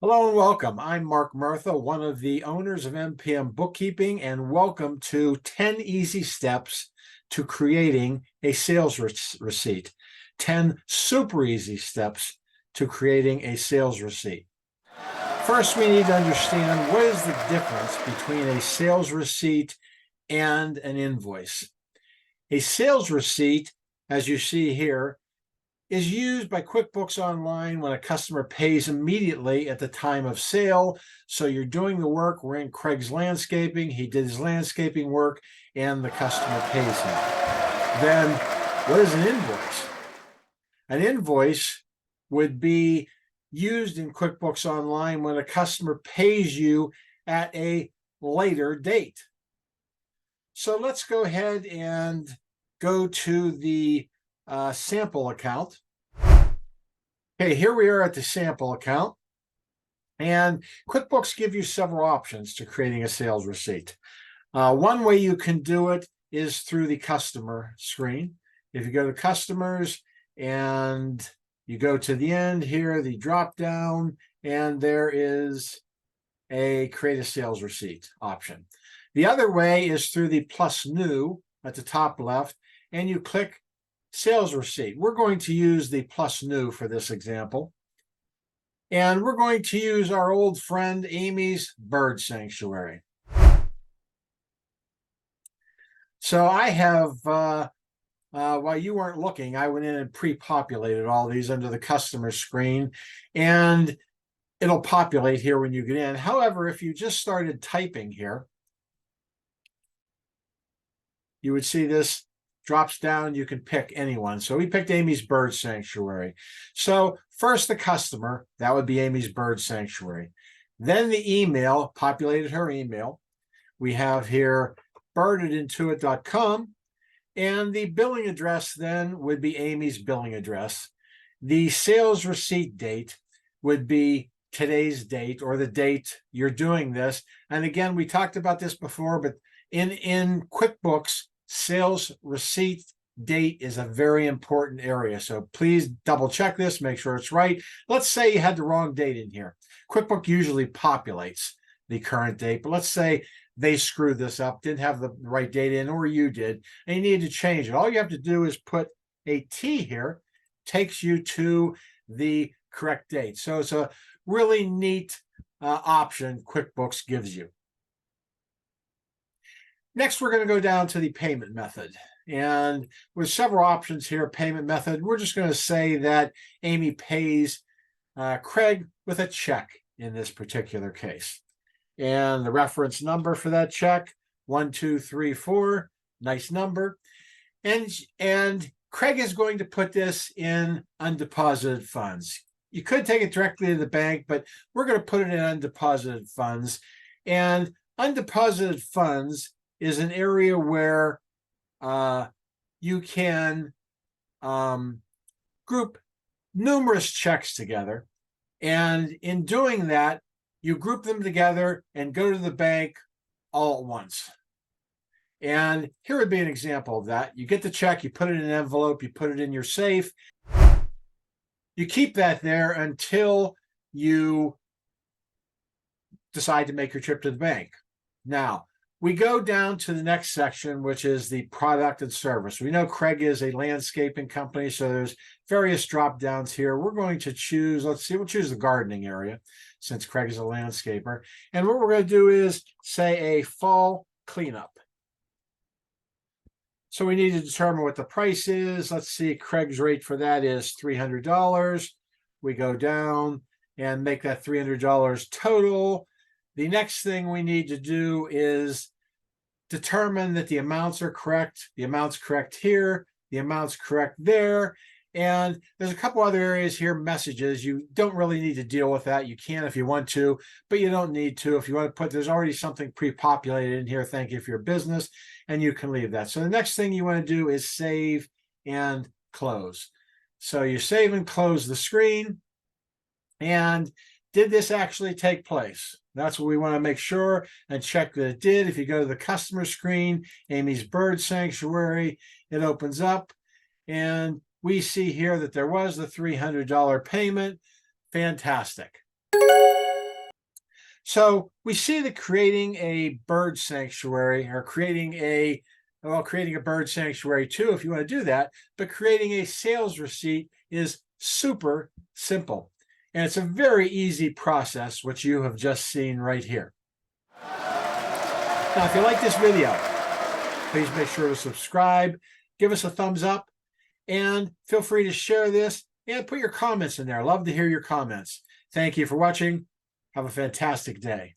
Hello and welcome. I'm Mark Murtha, one of the owners of MPM Bookkeeping, and welcome to 10 easy steps to creating a sales receipt. 10 super easy steps to creating a sales receipt. First, we need to understand what is the difference between a sales receipt and an invoice. A sales receipt, as you see here, is used by QuickBooks Online when a customer pays immediately at the time of sale. So you're doing the work. We're in Craig's landscaping. He did his landscaping work and the customer pays him. Then what is an invoice? An invoice would be used in QuickBooks Online when a customer pays you at a later date. So let's go ahead and go to the sample account. Okay, here we are at the sample account, and QuickBooks give you several options to creating a sales receipt. One way you can do it is through the customer screen. If you go to customers and you go to the end here, the drop down, and there is a create a sales receipt option. The other way is through the plus new at the top left, and you click sales receipt. We're going to use the plus new for this example. And we're going to use our old friend Amy's Bird Sanctuary. So I have, while you weren't looking, I went in and pre-populated all these under the customer screen, and it'll populate here when you get in. However, if you just started typing here, you would see this drops down, you can pick anyone. So we picked Amy's Bird Sanctuary. So first the customer, that would be Amy's Bird Sanctuary. Then the email, populated her email. We have here bird@intuit.com, and the billing address then would be Amy's billing address. The sales receipt date would be today's date or the date you're doing this. And again, we talked about this before, but in QuickBooks, sales receipt date is a very important area. So please double check this, make sure it's right. Let's say you had the wrong date in here. QuickBooks usually populates the current date, but let's say they screwed this up, didn't have the right date in, or you did, and you need to change it. All you have to do is put a T here, takes you to the correct date. So it's a really neat option QuickBooks gives you. Next, we're going to go down to the payment method. And with several options here, payment method, we're just going to say that Amy pays Craig with a check in this particular case. And the reference number for that check, 1234, nice number. And Craig is going to put this in undeposited funds. You could take it directly to the bank, but we're going to put it in undeposited funds. And undeposited funds is an area where you can group numerous checks together. And in doing that, you group them together and go to the bank all at once. And here would be an example of that. You get the check, you put it in an envelope, you put it in your safe. You keep that there until you decide to make your trip to the bank. Now, we go down to the next section, which is the product and service. We know Craig is a landscaping company, so there's various drop downs here. We're going to choose, let's see, we'll choose the gardening area since Craig is a landscaper. And what we're going to do is say a fall cleanup. So we need to determine what the price is. Let's see, Craig's rate for that is $300. We go down and make that $300 total. The next thing we need to do is determine that the amounts are correct. The amount's correct here, the amount's correct there. And there's a couple other areas here, messages. You don't really need to deal with that. You can if you want to, but you don't need to. If you want to put, there's already something pre-populated in here. Thank you for your business. And you can leave that. So the next thing you want to do is save and close. So you save and close the screen. And did this actually take place? That's what we want to make sure and check that it did. If you go to the customer screen, Amy's Bird Sanctuary, it opens up and we see here that there was the $300 payment. Fantastic. So we see that creating a bird sanctuary or creating a bird sanctuary too, if you want to do that, but creating a sales receipt is super simple. And it's a very easy process, which you have just seen right here. Now, if you like this video, please make sure to subscribe, give us a thumbs up, and feel free to share this and put your comments in there. I love to hear your comments. Thank you for watching. Have a fantastic day.